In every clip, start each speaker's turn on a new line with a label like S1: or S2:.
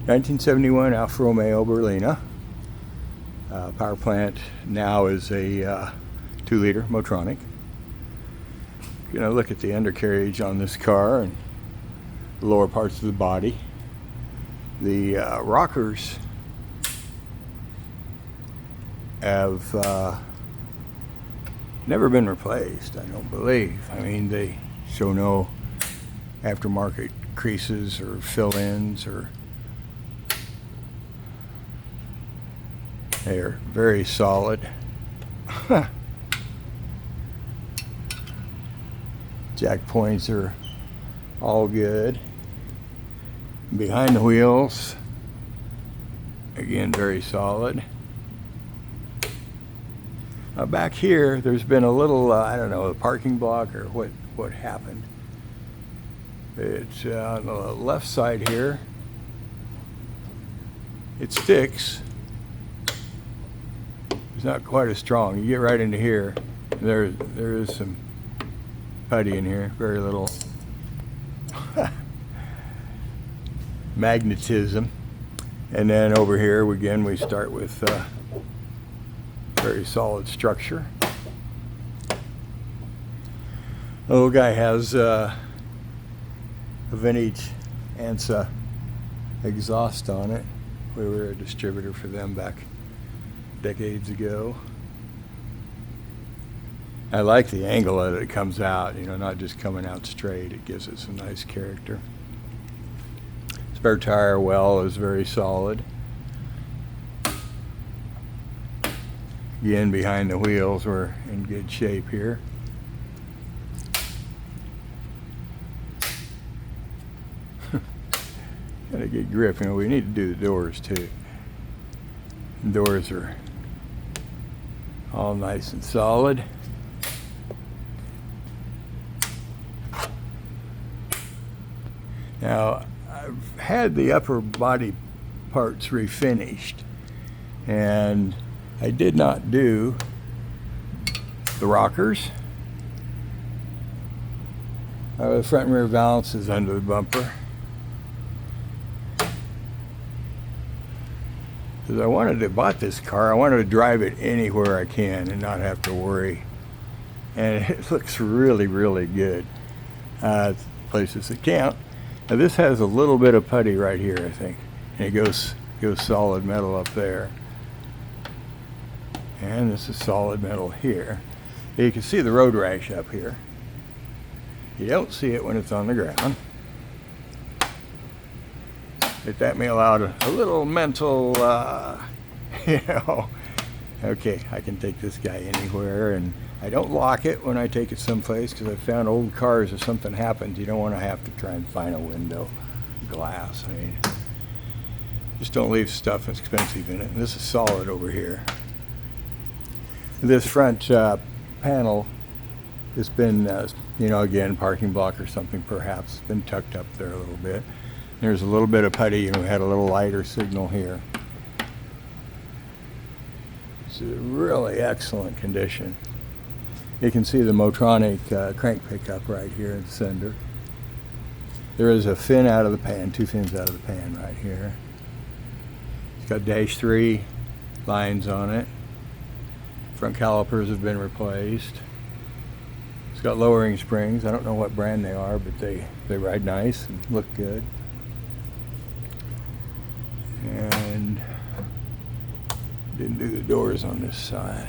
S1: 1971 Alfa Romeo Berlina. Power plant now is a 2-liter Motronic. Gonna look at the undercarriage on this car and the lower parts of the body. The rockers have never been replaced, I don't believe. I mean, they show no aftermarket creases or fill-ins, or they're very solid. Jack points are all good. Behind the wheels, again, very solid. Back here, there's been a little, I don't know, a parking block or what happened. It's on the left side here. It sticks. It's not quite as strong. You get right into here. There is some putty in here, very little magnetism. And then over here, again, we start with very solid structure. The little guy has a vintage ANSA exhaust on it. We were a distributor for them back decades ago. I like the angle that it comes out, you know, not just coming out straight. It gives it some nice character. Spare tire well is very solid. Again, behind the wheels, we're in good shape here. Got a good grip. You know, we need to do the doors too. The doors are all nice and solid. Now, I've had the upper body parts refinished, and I did not do the rockers. The front and rear valances under the bumper. Because I wanted to buy this car, I wanted to drive it anywhere I can and not have to worry. And it looks really, really good. Places that count. Now this has a little bit of putty right here, I think. And it goes solid metal up there. And this is solid metal here. You can see the road rash up here. You don't see it when it's on the ground. But that may allow a little mental, you know, okay, I can take this guy anywhere, and I don't lock it when I take it someplace, because I found old cars, if something happens, you don't want to have to try and find a window glass. I mean, just don't leave stuff that's expensive in it. And this is solid over here. This front panel has been, you know, again, parking block or something perhaps, been tucked up there a little bit. There's a little bit of putty, you know, we had a little lighter signal here. It's in really excellent condition. You can see the Motronic crank pickup right here in the center. There is a fin out of the pan, 2 fins out of the pan right here. It's got dash 3 lines on it. Front calipers have been replaced. It's got lowering springs. I don't know what brand they are, but they ride nice and look good. And didn't do the doors on this side.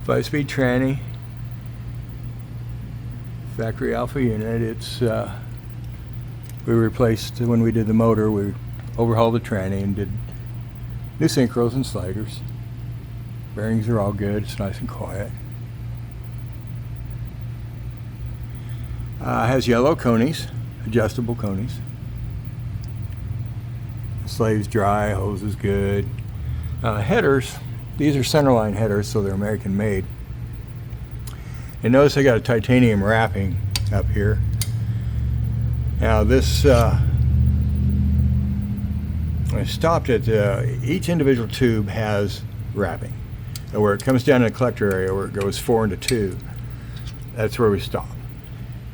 S1: Five-speed tranny, factory Alfa unit. It's we replaced, when we did the motor, we overhauled the tranny and did new synchros and sliders. Bearings are all good. It's nice and quiet. Has yellow conies, adjustable conies. Slave's dry, hose is good. Headers, these are centerline headers, so they're American made. And notice they got a titanium wrapping up here. Now this, I stopped at, each individual tube has wrapping. And where it comes down in the collector area where it goes 4 into 2, that's where we stop.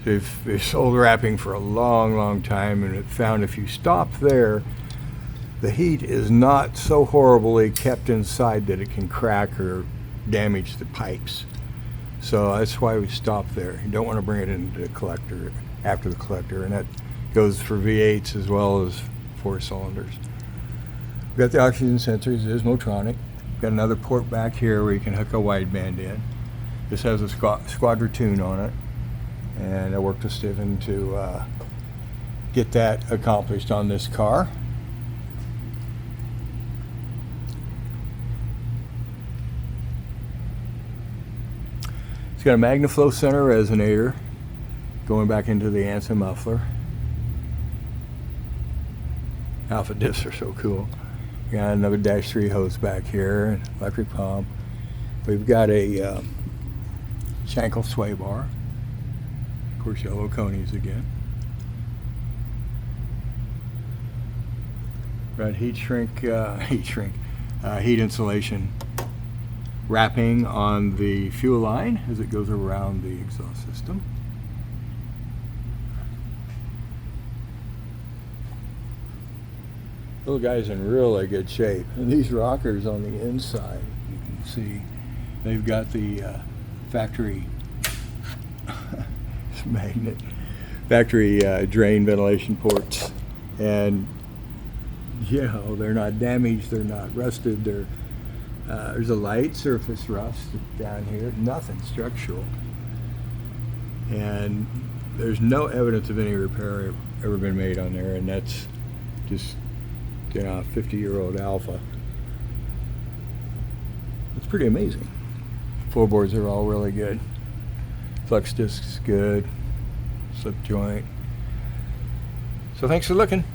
S1: So we've sold wrapping for a long time, and it found if you stop there, the heat is not so horribly kept inside that it can crack or damage the pipes. So that's why we stop there. You don't want to bring it into the collector after the collector, and that goes for V8s as well as 4 cylinders. We've got the oxygen sensors. It is Motronic. Got another port back here where you can hook a wideband in. This has a Squadra tune on it, and I worked with Steven to get that accomplished on this car. It's got a MagnaFlow center resonator going back into the Ansa muffler. Alpha diffs are so cool. Got another -3 hose back here, electric pump. We've got a Schenkel sway bar. Of course, yellow conies again. Got heat insulation wrapping on the fuel line as it goes around the exhaust system. Little guy's in really good shape. And these rockers on the inside, you can see, they've got the factory magnet, factory drain ventilation ports, and they're not damaged, they're not rusted. There's a light surface rust down here, nothing structural, and there's no evidence of any repair ever been made on there, and that's just 50-year-old Alfa. It's pretty amazing. Floorboards are all really good. Flex disc's good. Slip joint. So thanks for looking.